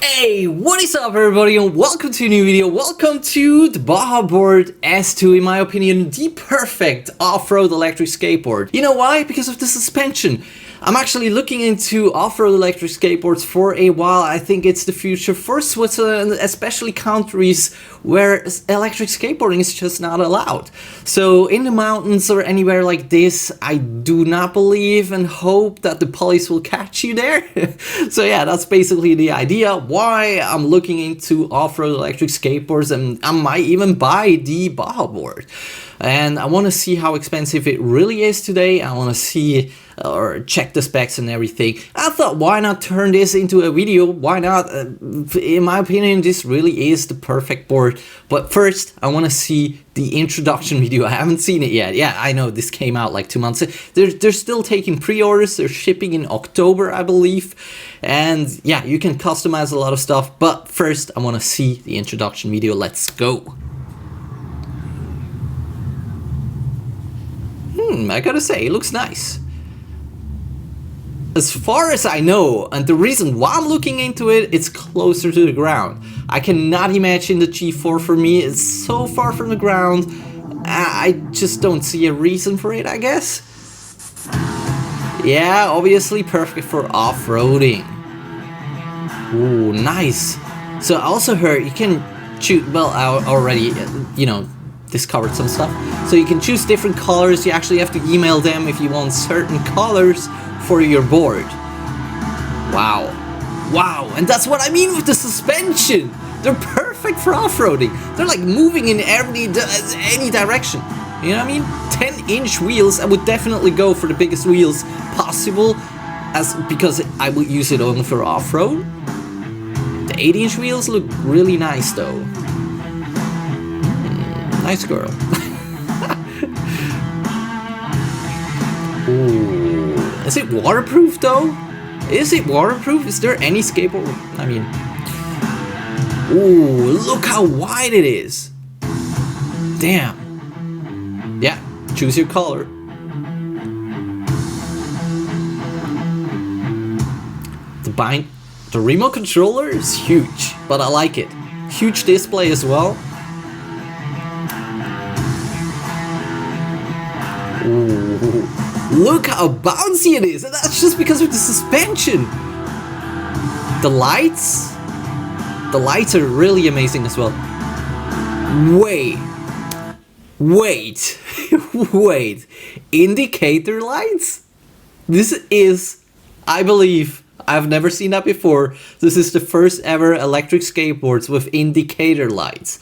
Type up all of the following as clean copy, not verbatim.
Hey, what is up everybody and welcome to a new video. Welcome to the Bajaboard S2, in my opinion, the perfect off-road electric skateboard. You know why? Because of the suspension. I'm actually looking into off-road electric skateboards for a while. I think it's the future for Switzerland, especially countries where electric skateboarding is just not allowed. So in the mountains or anywhere like this, I do not believe and hope that the police will catch you there. So yeah, that's basically the idea why I'm looking into off-road electric skateboards, and I might even buy the Bajaboard. And I want to see how expensive it really is today. I want to see or check the specs and everything. I thought, why not turn this into a video? Why not? In my opinion, this really is the perfect board. But first, I want to see the introduction video. I haven't seen it yet. Yeah, I know this came out like 2 months ago. They're still taking pre-orders. They're shipping in October, I believe. And yeah, you can customize a lot of stuff. But first, I want to see the introduction video. Let's go. I gotta say, it looks nice. As far as I know, and the reason why I'm looking into it, it's closer to the ground. I cannot imagine the G4 for me. It's so far from the ground. I just don't see a reason for it, I guess. Yeah, obviously perfect for off-roading. Ooh, nice. So I also heard you can choose, well, I already, discovered some stuff. So you can choose different colors. You actually have to email them if you want certain colors for your board. Wow. Wow, and that's what I mean with the suspension. They're perfect for off-roading. They're like moving in any direction. You know what I mean? 10-inch wheels. I would definitely go for the biggest wheels possible, because I would use it only for off-road. The 8-inch wheels look really nice though. Nice girl. Ooh. Is it waterproof though? Is it waterproof? Is there any skateboard? I mean, ooh, look how wide it is. Damn. Yeah, choose your color. The remote controller is huge, but I like it. Huge display as well. Ooh, look how bouncy it is, and that's just because of the suspension. The lights are really amazing as well. Wait, wait, indicator lights? This is, I believe, I've never seen that before. This is the first ever electric skateboards with indicator lights.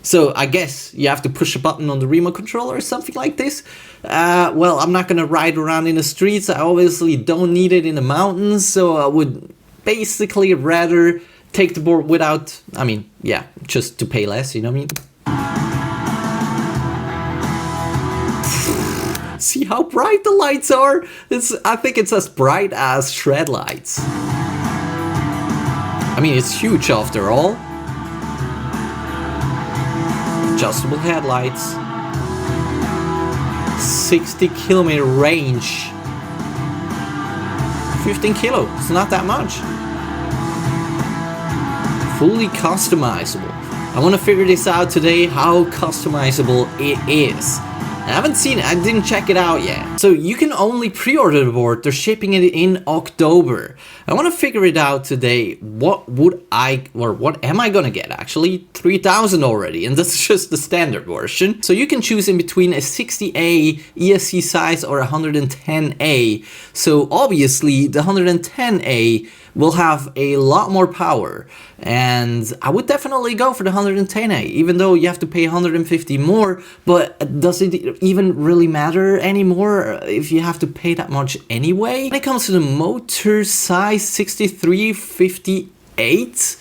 So I guess you have to push a button on the remote controller or something like this. Well, I'm not gonna ride around in the streets. I obviously don't need it in the mountains, so I would basically rather take the board without, I mean, yeah, just to pay less, you know what I mean? See how bright the lights are? I think it's as bright as shred lights. I mean, it's huge after all. Adjustable headlights, 60-kilometer range, 15 kilo, it's not that much. Fully customizable. I want to figure this out today, how customizable it is. I haven't seen it, I didn't check it out yet. So you can only pre-order the board, they're shipping it in October. I want to figure it out today. What am I gonna get actually? 3,000 already, and that's just the standard version. So you can choose in between a 60A ESC size or a 110A. So obviously the 110A will have a lot more power, and I would definitely go for the 110A, even though you have to pay 150 more. But does it even really matter anymore if you have to pay that much anyway? When it comes to the motor size, 6358,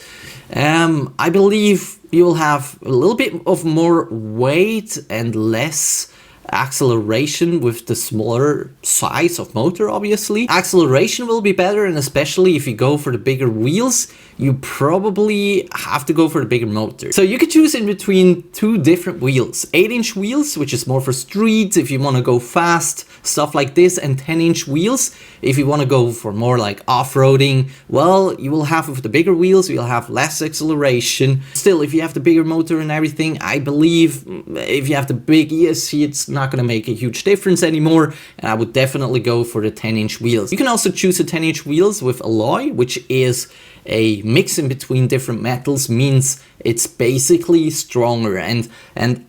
I believe you'll have a little bit of more weight and less acceleration with the smaller size of motor, obviously. Acceleration will be better, and especially if you go for the bigger wheels, you probably have to go for the bigger motor. So you could choose in between two different wheels. 8-inch wheels, which is more for streets if you want to go fast, stuff like this, and 10-inch wheels if you want to go for more like off-roading. Well, you will have with the bigger wheels, you'll have less acceleration. Still, if you have the bigger motor and everything, I believe if you have the big ESC, it's not going to make a huge difference anymore, and I would definitely go for the 10-inch wheels. You can also choose the 10-inch wheels with alloy, which is a mix in between different metals, means it's basically stronger. And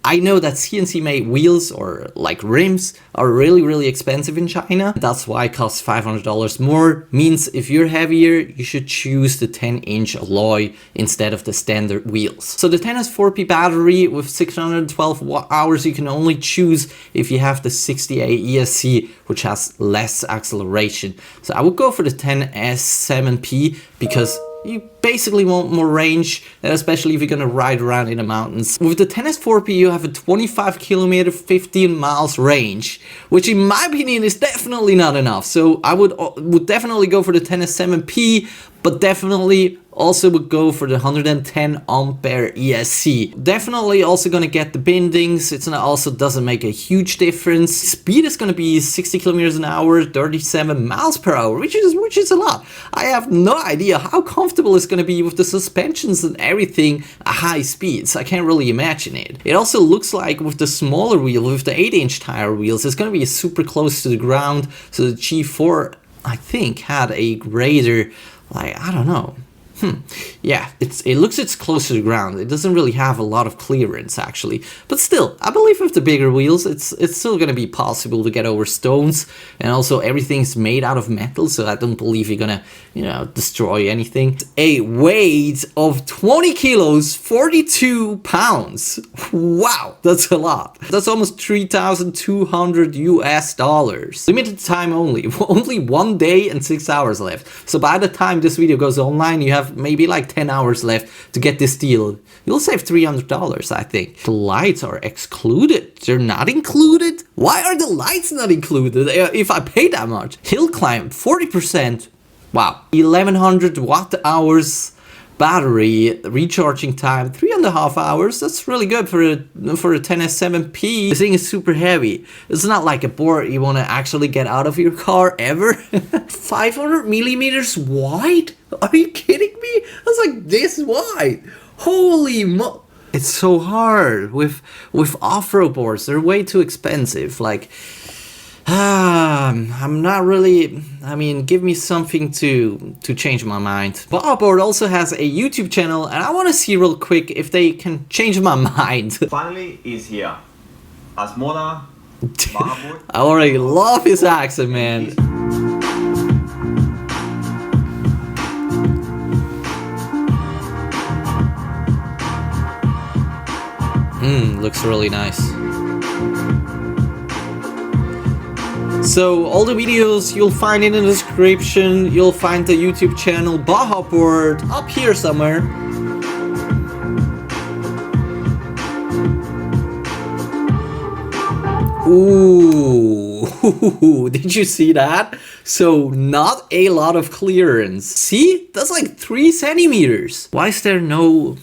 I know that CNC made wheels or like rims are really expensive in China. That's why it costs $500 more. Means if you're heavier, you should choose the 10-inch alloy instead of the standard wheels. So the 10 has 4P battery with 612 watt hours. You can only choose if you have the 68 ESC, which has less acceleration. So I would go for the 10S7P because you basically want more range, especially if you're gonna ride around in the mountains. With the 10S4P, you have a 25 kilometer, 15 miles range, which in my opinion is definitely not enough. So I would definitely go for the 10S7P, but definitely also would go for the 110 ampere ESC. Definitely also gonna get the bindings. It's also doesn't make a huge difference. Speed is gonna be 60 kilometers an hour, 37 miles per hour, which is a lot. I have no idea how comfortable it's gonna be with the suspensions and everything at high speeds. I can't really imagine it. It also looks like with the smaller wheel, with the 8-inch tire wheels, it's gonna be super close to the ground. So the G4, I think, had a greater, like, I don't know. Yeah, it looks it's close to the ground. It doesn't really have a lot of clearance actually, but still, I believe with the bigger wheels, it's still gonna be possible to get over stones, and also everything's made out of metal, so I don't believe you're gonna, destroy anything. A weight of 20 kilos, 42 pounds. Wow, that's a lot. That's almost 3,200 US dollars. Limited time only. Only 1 day and 6 hours left. So by the time this video goes online, you have maybe like 10 hours left to get this deal. You'll save $300, I think. The lights are excluded. They're not included? Why are the lights not included if I pay that much? Hill climb, 40%. Wow. 1100 watt hours battery, recharging time 3.5 hours. That's really good for a 10S7P. This thing is super heavy. It's not like a board you want to actually get out of your car ever. 500 millimeters wide? Are you kidding me? That's like this wide. Holy mo... It's so hard with off-road boards. They're way too expensive. Like, I'm not really, give me something to change my mind. Bajaboard also has a YouTube channel, and I want to see real quick if they can change my mind. Finally is here. Asmoda, Bajaboard. I already love his accent, man. Looks really nice. So all the videos you'll find in the description. You'll find the YouTube channel Bajaboard up here somewhere. Ooh, did you see that? So not a lot of clearance. See, that's like 3 centimeters. Why is there no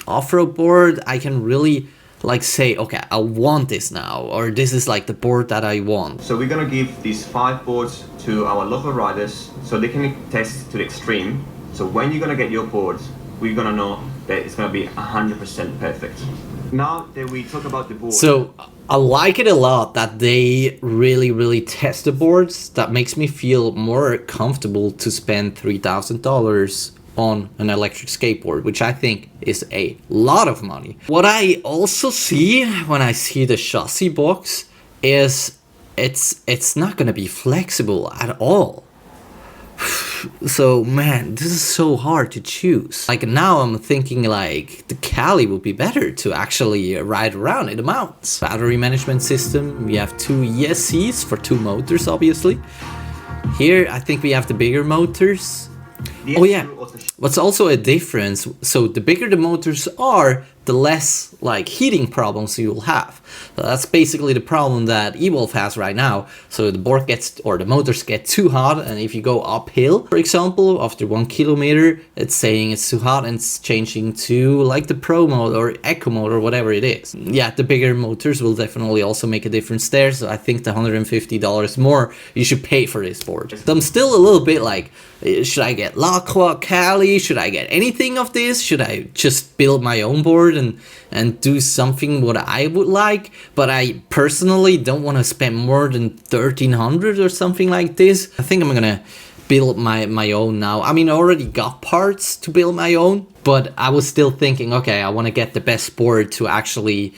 off-road board I can really like say, okay, I want this now, or this is like the board that I want? So we're gonna give these 5 boards to our local riders so they can test to the extreme. So when you're gonna get your boards, we're gonna know that it's gonna be 100% perfect. Now that we talk about the board, so I like it a lot that they really test the boards. That makes me feel more comfortable to spend $3,000 on an electric skateboard, which I think is a lot of money. What I also see when I see the chassis box is it's not gonna be flexible at all. So man, this is so hard to choose. Like now I'm thinking like the Cali would be better to actually ride around in the mountains. Battery management system, we have 2 ESCs for 2 motors obviously. Here I think we have the bigger motors. Oh yeah, what's also a difference, so the bigger the motors are, the less like heating problems you will have. So that's basically the problem that eWolf has right now. So the board gets, or the motors get too hot, and if you go uphill, for example, after 1 kilometer, it's saying it's too hot and it's changing to like the Pro mode or Eco mode or whatever it is. Yeah, the bigger motors will definitely also make a difference there. So I think the $150 more you should pay for this board. So I'm still a little bit like, should I get L'Aqua, Cali? Should I get anything of this? Should I just build my own board and do something what I would like? But I personally don't want to spend more than $1,300 or something like this. I think I'm gonna build my own now. I mean, I already got parts to build my own, but I was still thinking, okay, I want to get the best board to actually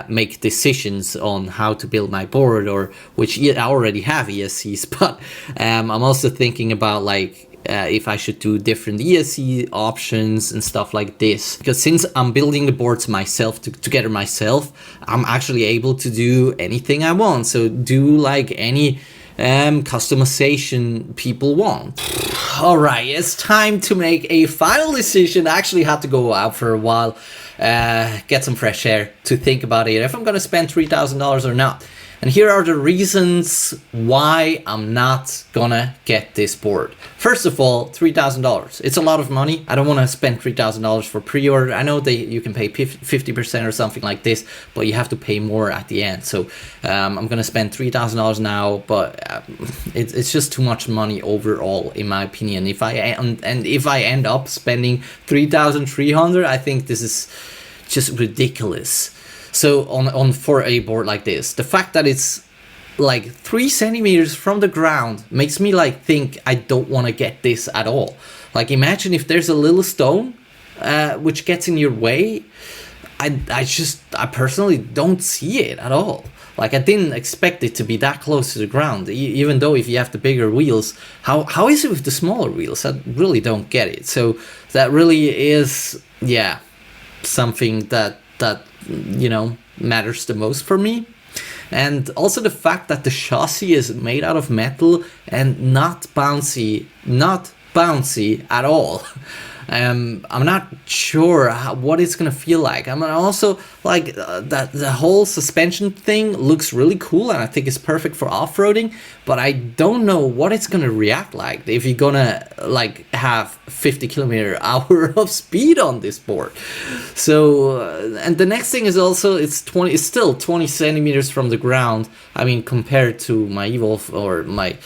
make decisions on how to build my board, or which I already have ESCs, but I'm also thinking about like if I should do different ESC options and stuff like this. Because since I'm building the boards myself together myself, I'm actually able to do anything I want. So do like any customization people want. All right, it's time to make a final decision. I actually had to go out for a while, get some fresh air to think about it, if I'm gonna spend $3,000 or not. And here are the reasons why I'm not gonna get this board. First of all, $3,000. It's a lot of money. I don't want to spend $3,000 for pre-order. I know that you can pay 50% or something like this, but you have to pay more at the end. So I'm gonna spend $3,000 now, but it's just too much money overall, in my opinion. If I end up spending $3,300, I think this is just ridiculous. So for a board like this, the fact that it's like 3 centimeters from the ground makes me like think I don't want to get this at all. Like imagine if there's a little stone which gets in your way. I personally don't see it at all. Like I didn't expect it to be that close to the ground, even though if you have the bigger wheels, how is it with the smaller wheels? I really don't get it. So that really is, yeah, something that you know matters the most for me. And also the fact that the chassis is made out of metal and not bouncy at all. I'm not sure what it's gonna feel like. I'm also like that the whole suspension thing looks really cool, and I think it's perfect for off-roading, but I don't know what it's gonna react like if you're gonna like have 50 km/h of speed on this board. So and the next thing is also it's still 20 centimeters from the ground. I mean, compared to my eWolf or my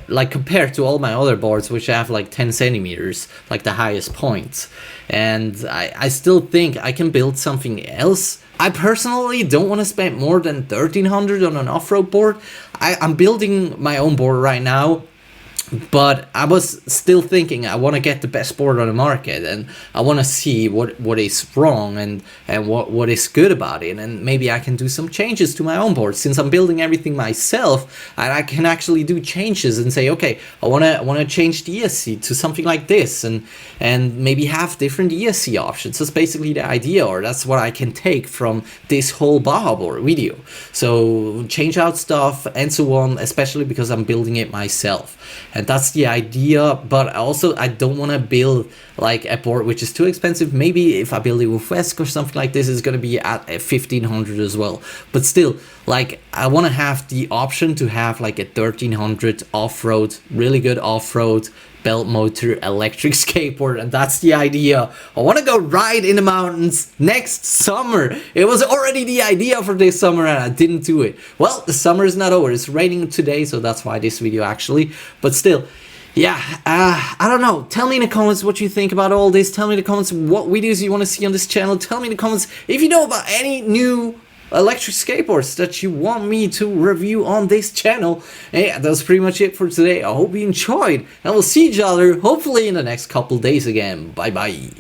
like compared to all my other boards, which have like 10 centimeters, like the highest points. And I still think I can build something else. I personally don't want to spend more than $1,300 on an off-road board. I'm building my own board right now, but I was still thinking I want to get the best board on the market, and I want to see what is wrong and what is good about it, and maybe I can do some changes to my own board. Since I'm building everything myself, I can actually do changes and say, okay, I want to change the ESC to something like this, and maybe have different ESC options. That's basically the idea, or that's what I can take from this whole Bajaboard video. So change out stuff and so on, especially because I'm building it myself. And that's the idea, but also I don't want to build like a board which is too expensive. Maybe if I build it with Wesk or something like this, it's going to be at $1,500 as well. But still, like I want to have the option to have like a $1,300 off-road, really good off-road belt motor electric skateboard, and that's the idea. I want to go ride in the mountains next summer. It was already the idea for this summer and I didn't do it. Well, the summer is not over. It's raining today, so that's why this video actually. But still, yeah, I don't know. Tell me in the comments what you think about all this. Tell me in the comments what videos you want to see on this channel. Tell me in the comments if you know about any new electric skateboards that you want me to review on this channel. And yeah, that's pretty much it for today. I hope you enjoyed, and we'll see each other hopefully in the next couple days again. Bye bye.